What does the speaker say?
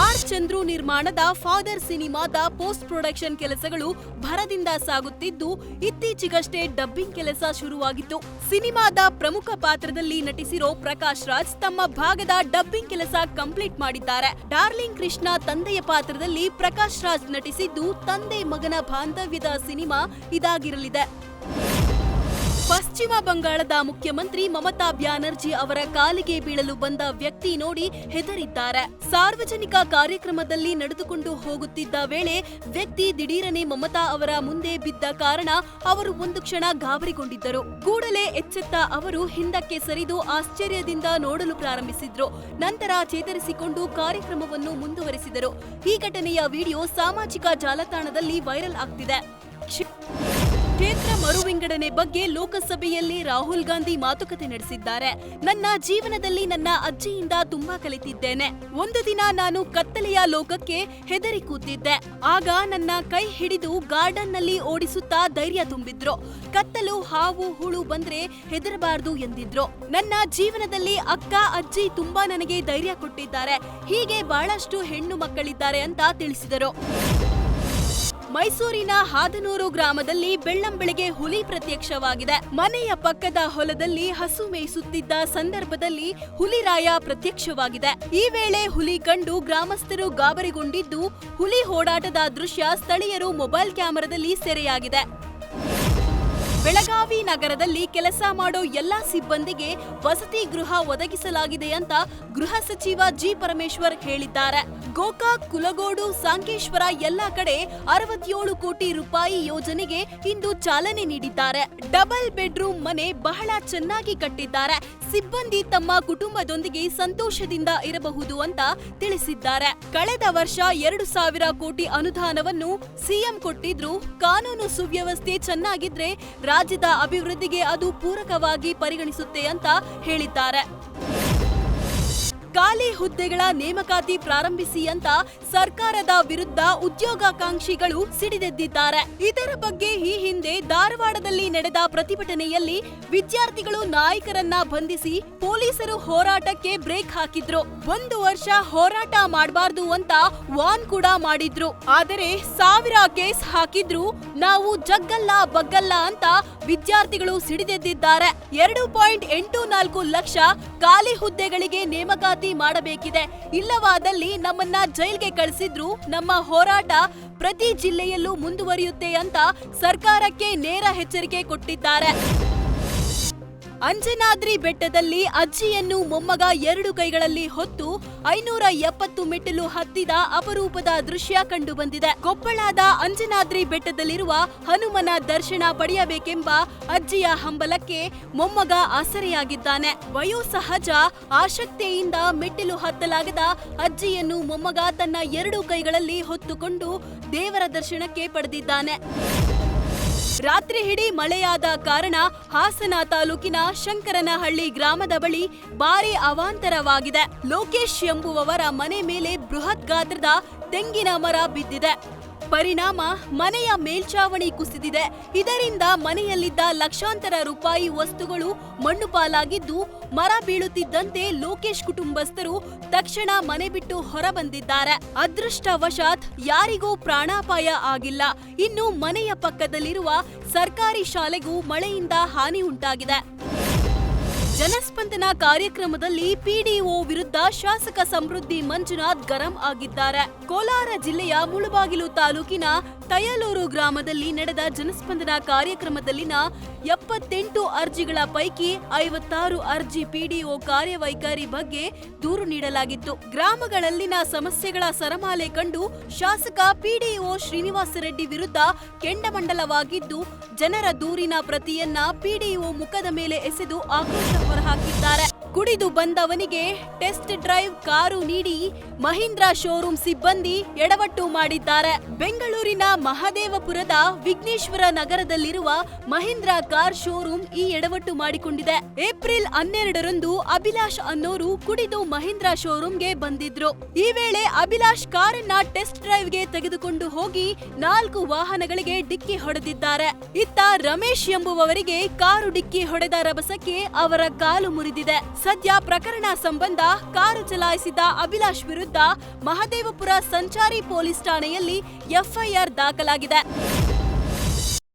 R Chandru ನಿರ್ಮಾಣದ father ಸಿನಿಮಾದ post production ಕೆಲಸಗಳು ಭರದಿಂದ ಸಾಗುತ್ತಿದ್ದು, ಇತ್ತೀಚೆಗಷ್ಟೇ ಡಬ್ಬಿಂಗ್ ಕೆಲಸ ಶುರುವಾಗಿತ್ತು. ಸಿನಿಮಾದ ಪ್ರಮುಖ ಪಾತ್ರದಲ್ಲಿ ನಟಿಸಿರೋ ಪ್ರಕಾಶ್ ರಾಜ್ ತಮ್ಮ ಭಾಗದ ಡಬ್ಬಿಂಗ್ ಕೆಲಸ ಕಂಪ್ಲೀಟ್ ಮಾಡಿದ್ದಾರೆ. ಡಾರ್ಲಿಂಗ್ ಕೃಷ್ಣ ತಂದೆಯ ಪಾತ್ರದಲ್ಲಿ ಪ್ರಕಾಶ್ ರಾಜ್ ನಟಿಸಿದ್ದು, ತಂದೆ ಮಗನ ಬಾಂಧವ್ಯದ ಸಿನಿಮಾ ಇದಾಗಿರಲಿದೆ. ಪಶ್ಚಿಮ ಬಂಗಾಳದ ಮುಖ್ಯಮಂತ್ರಿ ಮಮತಾ ಬ್ಯಾನರ್ಜಿ ಅವರ ಕಾಲಿಗೆ ಬೀಳಲು ಬಂದ ವ್ಯಕ್ತಿ ನೋಡಿ ಹೆದರಿದ್ದಾರೆ. ಸಾರ್ವಜನಿಕ ಕಾರ್ಯಕ್ರಮದಲ್ಲಿ ನಡೆದುಕೊಂಡು ಹೋಗುತ್ತಿದ್ದ ವೇಳೆ ವ್ಯಕ್ತಿ ದಿಢೀರನೆ ಮಮತಾ ಅವರ ಮುಂದೆ ಬಿದ್ದ ಕಾರಣ ಅವರು ಒಂದು ಕ್ಷಣ ಗಾಬರಿಗೊಂಡಿದ್ದರು. ಕೂಡಲೇ ಎಚ್ಚೆತ್ತ ಅವರು ಹಿಂದಕ್ಕೆ ಸರಿದು ಆಶ್ಚರ್ಯದಿಂದ ನೋಡಲು ಪ್ರಾರಂಭಿಸಿದ್ರು. ನಂತರ ಚೇತರಿಸಿಕೊಂಡು ಕಾರ್ಯಕ್ರಮವನ್ನು ಮುಂದುವರೆಸಿದರು. ಈ ಘಟನೆಯ ವಿಡಿಯೋ ಸಾಮಾಜಿಕ ಜಾಲತಾಣದಲ್ಲಿ ವೈರಲ್ ಆಗ್ತಿದೆ. ಕ್ಷೇತ್ರ ಮರುವಿಂಗಡಣೆ ಬಗ್ಗೆ ಲೋಕಸಭೆಯಲ್ಲಿ ರಾಹುಲ್ ಗಾಂಧಿ ಮಾತುಕತೆ ನಡೆಸಿದ್ದಾರೆ. ನನ್ನ ಜೀವನದಲ್ಲಿ ನನ್ನ ಅಜ್ಜಿಯಿಂದ ತುಂಬಾ ಕಲಿತಿದ್ದೇನೆ. ಒಂದು ದಿನ ನಾನು ಕತ್ತಲೆಯ ಲೋಕಕ್ಕೆ ಹೆದರಿ ಕೂತಿದ್ದೆ. ಆಗ ನನ್ನ ಕೈ ಹಿಡಿದು ಗಾರ್ಡನ್ ನಲ್ಲಿ ಓಡಿಸುತ್ತಾ ಧೈರ್ಯ ತುಂಬಿದ್ರು. ಕತ್ತಲು, ಹಾವು, ಹುಳು ಬಂದ್ರೆ ಹೆದರಬಾರದು ಎಂದಿದ್ರು. ನನ್ನ ಜೀವನದಲ್ಲಿ ಅಕ್ಕ, ಅಜ್ಜಿ ತುಂಬಾ ನನಗೆ ಧೈರ್ಯ ಕೊಟ್ಟಿದ್ದಾರೆ. ಹೀಗೆ ಬಹಳಷ್ಟು ಹೆಣ್ಣು ಮಕ್ಕಳಿದ್ದಾರೆ ಅಂತ ತಿಳಿಸಿದರು. ಮೈಸೂರಿನ ಹಾದನೂರು ಗ್ರಾಮದಲ್ಲಿ ಬೆಳ್ಳಂಬೆಳಗ್ಗೆ ಹುಲಿ ಪ್ರತ್ಯಕ್ಷವಾಗಿದೆ. ಮನೆಯ ಪಕ್ಕದ ಹೊಲದಲ್ಲಿ ಹಸು ಮೇಯಿಸುತ್ತಿದ್ದ ಸಂದರ್ಭದಲ್ಲಿ ಹುಲಿರಾಯ ಪ್ರತ್ಯಕ್ಷವಾಗಿದೆ. ಈ ವೇಳೆ ಹುಲಿ ಕಂಡು ಗ್ರಾಮಸ್ಥರು ಗಾಬರಿಗೊಂಡಿದ್ದು, ಹುಲಿ ಓಡಾಟದ ದೃಶ್ಯ ಸ್ಥಳೀಯರು ಮೊಬೈಲ್ ಕ್ಯಾಮೆರಾದಲ್ಲಿ ಸೆರೆಯಾಗಿದೆ. ಬೆಳಗಾವಿ ನಗರದಲ್ಲಿ ಕೆಲಸ ಮಾಡೋ ಎಲ್ಲಾ ಸಿಬ್ಬಂದಿಗೆ ವಸತಿ ಗೃಹ ಒದಗಿಸಲಾಗಿದೆ ಅಂತ ಗೃಹ ಸಚಿವ ಜಿ ಪರಮೇಶ್ವರ್ ಹೇಳಿದ್ದಾರೆ. ಗೋಕಾಕ್, ಕುಲಗೋಡು, ಸಾಂಕೇಶ್ವರ ಎಲ್ಲಾ ಕಡೆ 67 ಕೋಟಿ ರೂಪಾಯಿ ಯೋಜನೆಗೆ ಇಂದು ಚಾಲನೆ ನೀಡಿದ್ದಾರೆ. ಡಬಲ್ ಬೆಡ್ರೂಮ್ ಮನೆ ಬಹಳ ಚೆನ್ನಾಗಿ ಕಟ್ಟಿದ್ದಾರೆ. ಸಿಬ್ಬಂದಿ ತಮ್ಮ ಕುಟುಂಬದೊಂದಿಗೆ ಸಂತೋಷದಿಂದ ಇರಬಹುದು ಅಂತ ತಿಳಿಸಿದ್ದಾರೆ. ಕಳೆದ ವರ್ಷ 2,000 ಕೋಟಿ ಅನುದಾನವನ್ನು ಸಿಎಂ ಕೊಟ್ಟಿದ್ರು. ಕಾನೂನು ಸುವ್ಯವಸ್ಥೆ ಚೆನ್ನಾಗಿದ್ರೆ ರಾಜ್ಯದ ಅಭಿವೃದ್ಧಿಗೆ ಅದು ಪೂರಕವಾಗಿ ಪರಿಗಣಿಸುತ್ತೆ ಅಂತ ಹೇಳಿದ್ದಾರೆ. ಖಾಲಿ ಹುದ್ದೆಗಳ ನೇಮಕಾತಿ ಪ್ರಾರಂಭಿಸಿ ಅಂತ ಸರ್ಕಾರದ ವಿರುದ್ಧ ಉದ್ಯೋಗಾಕಾಂಕ್ಷಿಗಳು ಸಿಡಿದೆದ್ದಿದ್ದಾರೆ. ಇದರ ಬಗ್ಗೆ ಈ ಹಿಂದೆ ಧಾರವಾಡದಲ್ಲಿ ನಡೆದ ಪ್ರತಿಭಟನೆಯಲ್ಲಿ ವಿದ್ಯಾರ್ಥಿಗಳು ನಾಯಕರನ್ನ ಬಂಧಿಸಿ ಪೊಲೀಸರು ಹೋರಾಟಕ್ಕೆ ಬ್ರೇಕ್ ಹಾಕಿದ್ರು. 1 ವರ್ಷ ಹೋರಾಟ ಮಾಡಬಾರ್ದು ಅಂತ ವಾರ್ನ್ ಕೂಡ ಮಾಡಿದ್ರು. ಆದರೆ 1000 ಕೇಸ್ ಹಾಕಿದ್ರು. ನಾವು ಜಗ್ಗಲ್ಲ ಬಗ್ಗಲ್ಲ ಅಂತ ವಿದ್ಯಾರ್ಥಿಗಳು ಸಿಡಿದೆದ್ದಿದ್ದಾರೆ. 2.84 ಲಕ್ಷ ಖಾಲಿ ಹುದ್ದೆಗಳಿಗೆ ನೇಮಕಾತಿ ಮಾಡಬೇಕಿದೆ. ಇಲ್ಲವಾದಲ್ಲಿ ನಮ್ಮನ್ನ ಜೈಲ್ಗೆ ಕಳಿಸಿದ್ರು. ನಮ್ಮ ಹೋರಾಟ ಪ್ರತಿ ಜಿಲ್ಲೆಯಲ್ಲೂ ಮುಂದುವರಿಯುತ್ತೆ ಅಂತ ಸರ್ಕಾರಕ್ಕೆ ನೇರ ಎಚ್ಚರಿಕೆ ಕೊಟ್ಟಿದ್ದಾರೆ. ಅಂಜನಾದ್ರಿ ಬೆಟ್ಟದಲ್ಲಿ ಅಜ್ಜಿಯನ್ನು ಮೊಮ್ಮಗ 2 ಕೈಗಳಲ್ಲಿ ಹೊತ್ತು 570 ಮೆಟ್ಟಿಲು ಹತ್ತಿದ ಅಪರೂಪದ ದೃಶ್ಯ ಕಂಡು ಬಂದಿದೆ. ಕೊಪ್ಪಳದ ಅಂಜನಾದ್ರಿ ಬೆಟ್ಟದಲ್ಲಿರುವ ಹನುಮನ ದರ್ಶನ ಪಡೆಯಬೇಕೆಂಬ ಅಜ್ಜಿಯ ಹಂಬಲಕ್ಕೆ ಮೊಮ್ಮಗ ಆಸರೆಯಾಗಿದ್ದಾನೆ. ವಯೋಸಹಜ ಆಸಕ್ತಿಯಿಂದ ಮೆಟ್ಟಿಲು ಹತ್ತಲಾಗದ ಅಜ್ಜಿಯನ್ನು ಮೊಮ್ಮಗ ತನ್ನ 2 ಕೈಗಳಲ್ಲಿ ಹೊತ್ತುಕೊಂಡು ದೇವರ ದರ್ಶನಕ್ಕೆ ಪಡೆದಿದ್ದಾನೆ. ರಾತ್ರಿ ಇಡೀ ಮಳೆಯಾದ ಕಾರಣ ಹಾಸನ ತಾಲೂಕಿನ ಶಂಕರನಹಳ್ಳಿ ಗ್ರಾಮದ ಬಳಿ ಭಾರೀ ಅವಾಂತರವಾಗಿದೆ. ಲೋಕೇಶ್ ಎಂಬುವವರ ಮನೆ ಮೇಲೆ ಬೃಹತ್ ಗಾತ್ರದ ತೆಂಗಿನ ಮರ ಬಿದ್ದಿದೆ. ಪರಿಣಾಮ ಮನೆಯ ಮೇಲ್ಛಾವಣಿ ಕುಸಿದಿದೆ. ಇದರಿಂದ ಮನೆಯಲ್ಲಿದ್ದ ಲಕ್ಷಾಂತರ ರೂಪಾಯಿ ವಸ್ತುಗಳು ಮಣ್ಣು ಪಾಲಾಗಿದ್ದು, ಮರ ಬೀಳುತ್ತಿದ್ದಂತೆ ಲೋಕೇಶ್ ಕುಟುಂಬಸ್ಥರು ತಕ್ಷಣ ಮನೆ ಬಿಟ್ಟು ಹೊರಬಂದಿದ್ದಾರೆ. ಅದೃಷ್ಟವಶಾತ್ ಯಾರಿಗೂ ಪ್ರಾಣಾಪಾಯ ಆಗಿಲ್ಲ. ಇನ್ನು ಮನೆಯ ಪಕ್ಕದಲ್ಲಿರುವ ಸರ್ಕಾರಿ ಶಾಲೆಗೂ ಮಳೆಯಿಂದ ಹಾನಿ ಉಂಟಾಗಿದೆ. ಜನಸ್ಪಂದನ ಕಾರ್ಯಕ್ರಮದಲ್ಲಿ ಪಿಡಿಒ ವಿರುದ್ಧ ಶಾಸಕ ಸಮೃದ್ಧಿ ಮಂಜುನಾಥ್ ಗರಂ ಆಗಿದ್ದಾರೆ. ಕೋಲಾರ ಜಿಲ್ಲೆಯ ಮುಳಬಾಗಿಲು ತಾಲೂಕಿನ ತಯಲೂರು ಗ್ರಾಮದಲ್ಲಿ ನಡೆದ ಜನಸ್ಪಂದನ ಕಾರ್ಯಕ್ರಮದಲ್ಲಿನ 78 ಅರ್ಜಿಗಳ ಪೈಕಿ 56 ಅರ್ಜಿ ಪಿಡಿಒ ಕಾರ್ಯವೈಖರಿ ಬಗ್ಗೆ ದೂರು ನೀಡಲಾಗಿತ್ತು. ಗ್ರಾಮಗಳಲ್ಲಿನ ಸಮಸ್ಯೆಗಳ ಸರಮಾಲೆ ಕಂಡು ಶಾಸಕ ಪಿಡಿಒ ಶ್ರೀನಿವಾಸ ರೆಡ್ಡಿ ವಿರುದ್ಧ ಕೆಂಡಮಂಡಲವಾಗಿದ್ದು, ಜನರ ದೂರಿನ ಪ್ರತಿಯನ್ನ ಪಿಡಿಒ ಮುಖದ ಮೇಲೆ ಎಸೆದು ಆಕ್ರೋಶ ಹೊರಹಾಕಿದ್ದಾರೆ. ಕುಡಿದು ಬಂದವನಿಗೆ ಟೆಸ್ಟ್ ಡ್ರೈವ್ ಕಾರು ನೀಡಿ ಮಹೀಂದ್ರ ಶೋರೂಮ್ ಸಿಬ್ಬಂದಿ ಎಡವಟ್ಟು ಮಾಡಿದ್ದಾರೆ. ಬೆಂಗಳೂರಿನ ಮಹದೇವಪುರದ ವಿಘ್ನೇಶ್ವರ ನಗರದಲ್ಲಿರುವ ಮಹೀಂದ್ರ ಕಾರ್ ಶೋರೂಮ್ ಈ ಎಡವಟ್ಟು ಮಾಡಿಕೊಂಡಿದೆ. ಏಪ್ರಿಲ್ 12ರಂದು ಅಭಿಲಾಷ್ ಅನ್ನೋರು ಕುಡಿದು ಮಹೀಂದ್ರ ಶೋರೂಮ್ಗೆ ಬಂದಿದ್ರು. ಈ ವೇಳೆ ಅಭಿಲಾಷ್ ಕಾರನ್ನ ಟೆಸ್ಟ್ ಡ್ರೈವ್ಗೆ ತೆಗೆದುಕೊಂಡು ಹೋಗಿ 4 ವಾಹನಗಳಿಗೆ ಡಿಕ್ಕಿ ಹೊಡೆದಿದ್ದಾರೆ. ಇತ್ತ ರಮೇಶ್ ಎಂಬುವವರಿಗೆ ಕಾರು ಡಿಕ್ಕಿ ಹೊಡೆದ ರಭಸಕ್ಕೆ ಅವರ ಕಾಲು ಮುರಿದಿದೆ. ಸದ್ಯ ಪ್ರಕರಣ ಸಂಬಂಧ ಕಾರು ಚಲಾಯಿಸಿದ ಅಭಿಲಾಷ್ ವಿರುದ್ಧ ಮಹದೇವಪುರ ಸಂಚಾರಿ ಪೊಲೀಸ್ ಠಾಣೆಯಲ್ಲಿ ಎಫ್ಐಆರ್ ದಾಖಲಾಗಿದೆ.